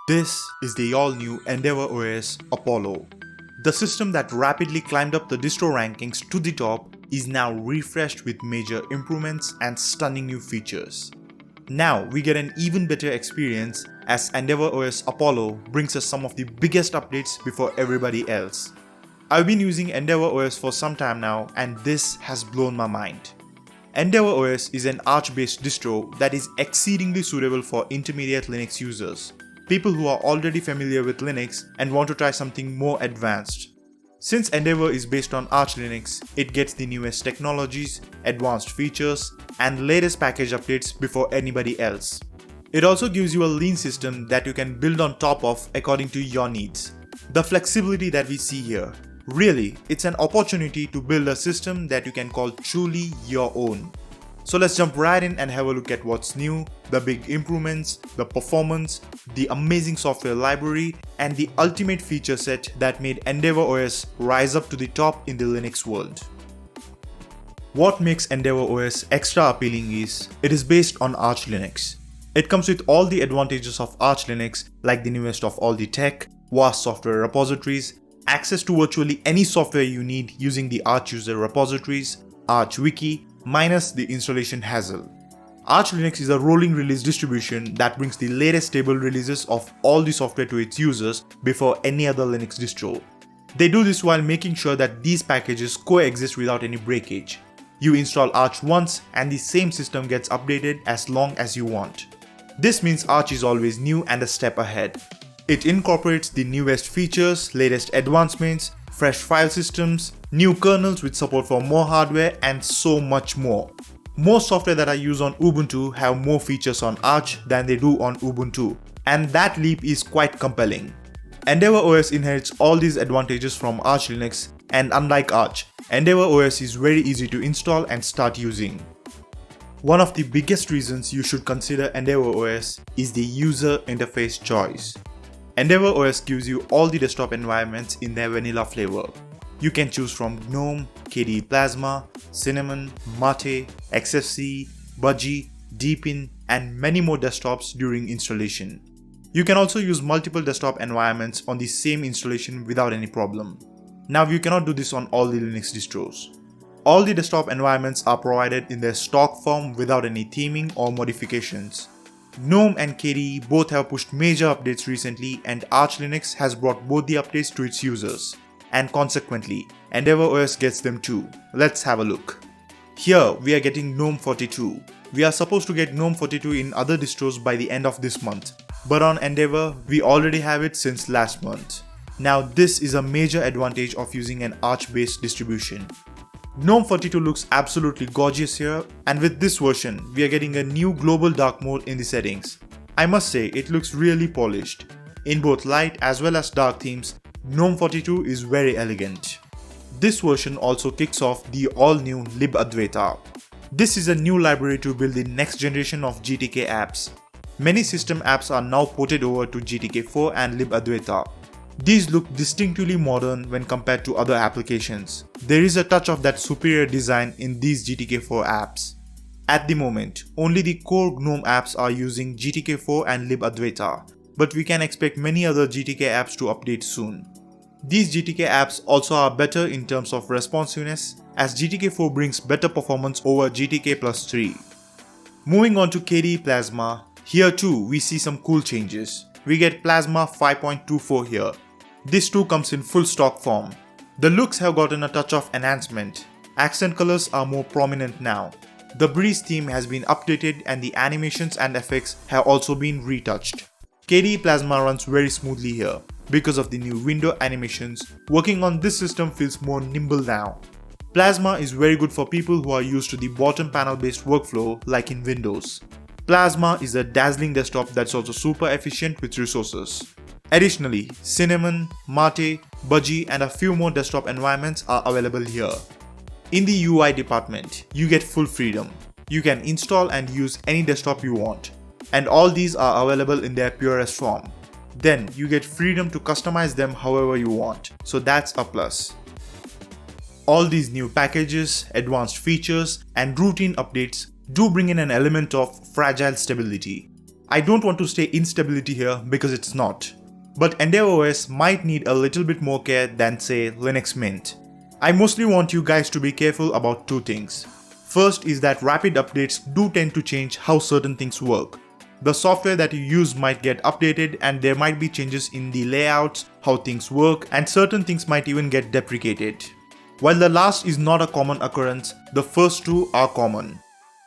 This is the all-new EndeavourOS Apollo. The system that rapidly climbed up the distro rankings to the top is now refreshed with major improvements and stunning new features. Now we get an even better experience as EndeavourOS Apollo brings us some of the biggest updates before everybody else. I've been using EndeavourOS for some time now and this has blown my mind. EndeavourOS is an Arch-based distro that is exceedingly suitable for intermediate Linux users, people who are already familiar with Linux and want to try something more advanced. Since Endeavour is based on Arch Linux, it gets the newest technologies, advanced features, and latest package updates before anybody else. It also gives you a lean system that you can build on top of according to your needs. The flexibility that we see here, really, it's an opportunity to build a system that you can call truly your own. So let's jump right in and have a look at what's new, the big improvements, the performance, the amazing software library, and the ultimate feature set that made EndeavourOS rise up to the top in the Linux world. What makes EndeavourOS extra appealing is, it is based on Arch Linux. It comes with all the advantages of Arch Linux like the newest of all the tech, vast software repositories, access to virtually any software you need using the Arch User Repositories, Arch Wiki, minus the installation hassle. Arch Linux is a rolling release distribution that brings the latest stable releases of all the software to its users before any other Linux distro. They do this while making sure that these packages coexist without any breakage. You install Arch once and the same system gets updated as long as you want. This means Arch is always new and a step ahead. It incorporates the newest features, latest advancements, fresh file systems, new kernels with support for more hardware, and so much more. Most software that I use on Ubuntu have more features on Arch than they do on Ubuntu, and that leap is quite compelling. EndeavourOS inherits all these advantages from Arch Linux, and unlike Arch, EndeavourOS is very easy to install and start using. One of the biggest reasons you should consider EndeavourOS is the user interface choice. EndeavourOS gives you all the desktop environments in their vanilla flavor. You can choose from GNOME, KDE Plasma, Cinnamon, Mate, XFCE, Budgie, Deepin, and many more desktops during installation. You can also use multiple desktop environments on the same installation without any problem. Now you cannot do this on all the Linux distros. All the desktop environments are provided in their stock form without any theming or modifications. GNOME and KDE both have pushed major updates recently and Arch Linux has brought both the updates to its users. And consequently, EndeavourOS gets them too. Let's have a look. Here we are getting GNOME 42. We are supposed to get GNOME 42 in other distros by the end of this month. But on Endeavour, we already have it since last month. Now this is a major advantage of using an Arch-based distribution. GNOME 42 looks absolutely gorgeous here, and with this version, we are getting a new global dark mode in the settings. I must say, it looks really polished. In both light as well as dark themes, GNOME 42 is very elegant. This version also kicks off the all-new libadwaita. This is a new library to build the next generation of GTK apps. Many system apps are now ported over to GTK4 and libadwaita. These look distinctly modern when compared to other applications. There is a touch of that superior design in these GTK4 apps. At the moment, only the core GNOME apps are using GTK4 and libadwaita, but we can expect many other GTK apps to update soon. These GTK apps also are better in terms of responsiveness, as GTK4 brings better performance over GTK plus 3. Moving on to KDE Plasma, here too we see some cool changes. We get Plasma 5.24 here. This too comes in full stock form. The looks have gotten a touch of enhancement. Accent colors are more prominent now. The breeze theme has been updated and the animations and effects have also been retouched. KDE Plasma runs very smoothly here. Because of the new window animations, working on this system feels more nimble now. Plasma is very good for people who are used to the bottom panel based workflow like in Windows. Plasma is a dazzling desktop that's also super efficient with resources. Additionally, Cinnamon, Mate, Budgie and a few more desktop environments are available here. In the UI department, you get full freedom. You can install and use any desktop you want. And all these are available in their purest form. Then you get freedom to customize them however you want, so that's a plus. All these new packages, advanced features, and routine updates do bring in an element of fragile stability. I don't want to say instability here because it's not. But EndeavourOS might need a little bit more care than say Linux Mint. I mostly want you guys to be careful about two things. First is that rapid updates do tend to change how certain things work. The software that you use might get updated and there might be changes in the layouts, how things work, and certain things might even get deprecated. While the last is not a common occurrence, the first two are common.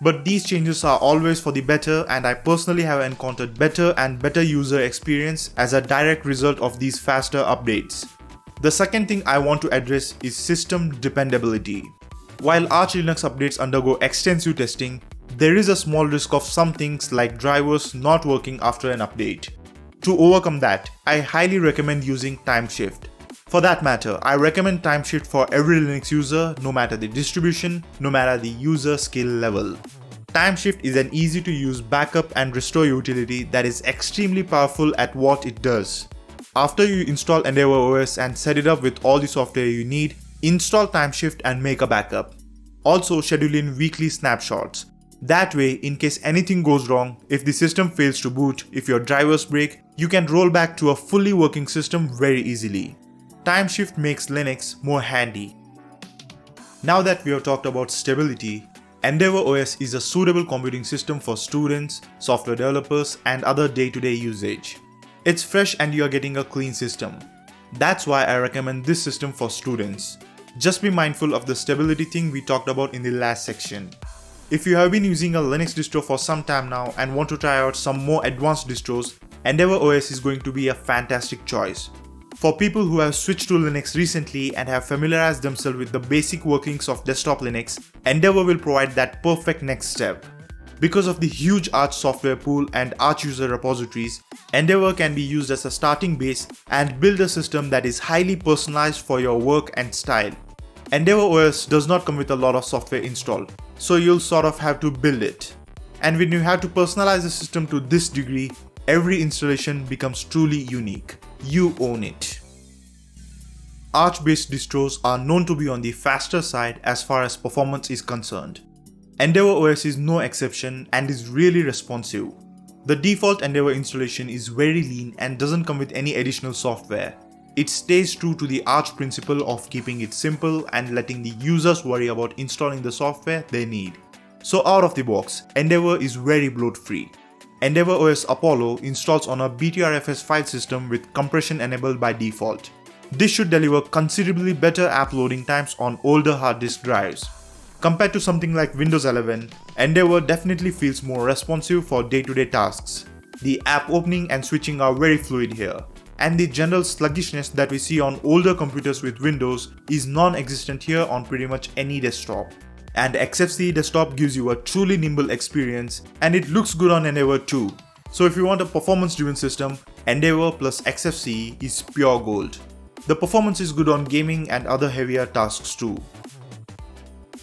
But these changes are always for the better, and I personally have encountered better and better user experience as a direct result of these faster updates. The second thing I want to address is system dependability. While Arch Linux updates undergo extensive testing, there is a small risk of some things like drivers not working after an update. To overcome that, I highly recommend using Timeshift. For that matter, I recommend Timeshift for every Linux user, no matter the distribution, no matter the user skill level. Timeshift is an easy to use backup and restore utility that is extremely powerful at what it does. After you install EndeavourOS and set it up with all the software you need, install Timeshift and make a backup. Also schedule in weekly snapshots. That way, in case anything goes wrong, if the system fails to boot, if your drivers break, you can roll back to a fully working system very easily. Timeshift makes Linux more handy. Now that we have talked about stability, EndeavourOS is a suitable computing system for students, software developers, and other day-to-day usage. It's fresh and you are getting a clean system. That's why I recommend this system for students. Just be mindful of the stability thing we talked about in the last section. If you have been using a Linux distro for some time now and want to try out some more advanced distros, EndeavourOS is going to be a fantastic choice. For people who have switched to Linux recently and have familiarized themselves with the basic workings of desktop Linux, Endeavour will provide that perfect next step. Because of the huge Arch software pool and Arch user repositories, Endeavour can be used as a starting base and build a system that is highly personalized for your work and style. EndeavourOS does not come with a lot of software installed, so you'll sort of have to build it. And when you have to personalize the system to this degree, every installation becomes truly unique. You own it. Arch-based distros are known to be on the faster side as far as performance is concerned. EndeavourOS is no exception and is really responsive. The default Endeavour installation is very lean and doesn't come with any additional software. It stays true to the Arch principle of keeping it simple and letting the users worry about installing the software they need. So out of the box, Endeavour is very bloat-free. EndeavourOS Apollo installs on a BTRFS file system with compression enabled by default. This should deliver considerably better app loading times on older hard disk drives. Compared to something like Windows 11, Endeavour definitely feels more responsive for day-to-day tasks. The app opening and switching are very fluid here, and the general sluggishness that we see on older computers with Windows is non-existent here on pretty much any desktop. And XFCE desktop gives you a truly nimble experience, and it looks good on Endeavour too. So if you want a performance-driven system, Endeavour plus XFCE is pure gold. The performance is good on gaming and other heavier tasks too.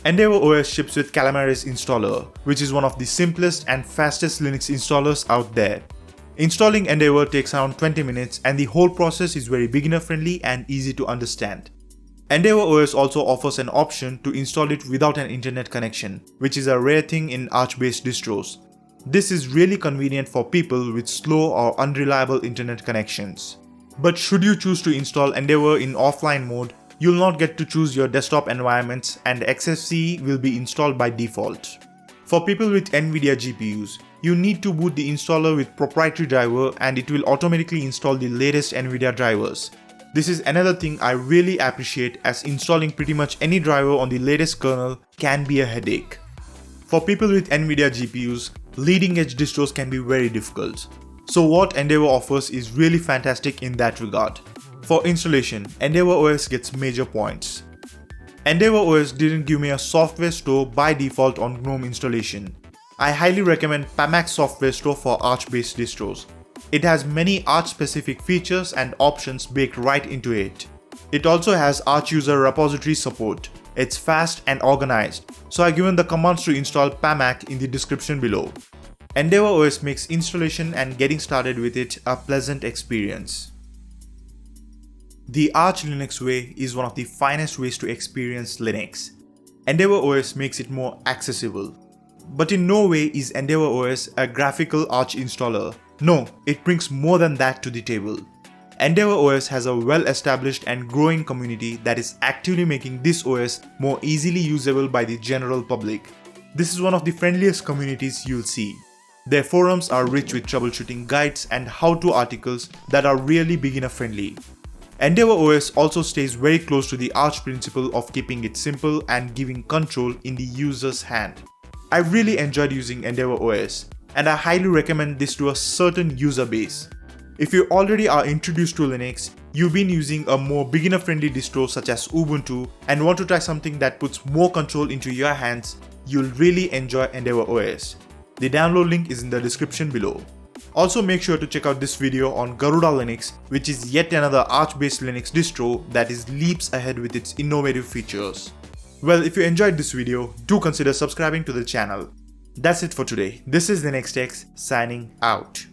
EndeavourOS ships with Calamares installer, which is one of the simplest and fastest Linux installers out there. Installing Endeavour takes around 20 minutes and the whole process is very beginner friendly and easy to understand. EndeavourOS also offers an option to install it without an internet connection, which is a rare thing in Arch-based distros. This is really convenient for people with slow or unreliable internet connections. But should you choose to install Endeavour in offline mode, you'll not get to choose your desktop environments and XFCE will be installed by default. For people with NVIDIA GPUs, you need to boot the installer with proprietary driver and it will automatically install the latest NVIDIA drivers. This is another thing I really appreciate, as installing pretty much any driver on the latest kernel can be a headache. For people with NVIDIA GPUs, leading edge distros can be very difficult. So what Endeavour offers is really fantastic in that regard. For installation, EndeavourOS gets major points. EndeavourOS didn't give me a software store by default on GNOME installation. I highly recommend pamac software store for Arch-based distros. It has many Arch-specific features and options baked right into it. It also has Arch user repository support. It's fast and organized, so I've given the commands to install pamac in the description below. EndeavourOS makes installation and getting started with it a pleasant experience. The Arch Linux way is one of the finest ways to experience Linux. EndeavourOS makes it more accessible. But in no way is EndeavourOS a graphical Arch installer. No, it brings more than that to the table. EndeavourOS has a well-established and growing community that is actively making this OS more easily usable by the general public. This is one of the friendliest communities you'll see. Their forums are rich with troubleshooting guides and how-to articles that are really beginner-friendly. EndeavourOS also stays very close to the Arch principle of keeping it simple and giving control in the user's hand. I really enjoyed using EndeavourOS, and I highly recommend this to a certain user base. If you already are introduced to Linux, you've been using a more beginner-friendly distro such as Ubuntu and want to try something that puts more control into your hands, you'll really enjoy EndeavourOS. The download link is in the description below. Also make sure to check out this video on Garuda Linux, which is yet another Arch-based Linux distro that is leaps ahead with its innovative features. Well, if you enjoyed this video, do consider subscribing to the channel. That's it for today. This is the NextX signing out.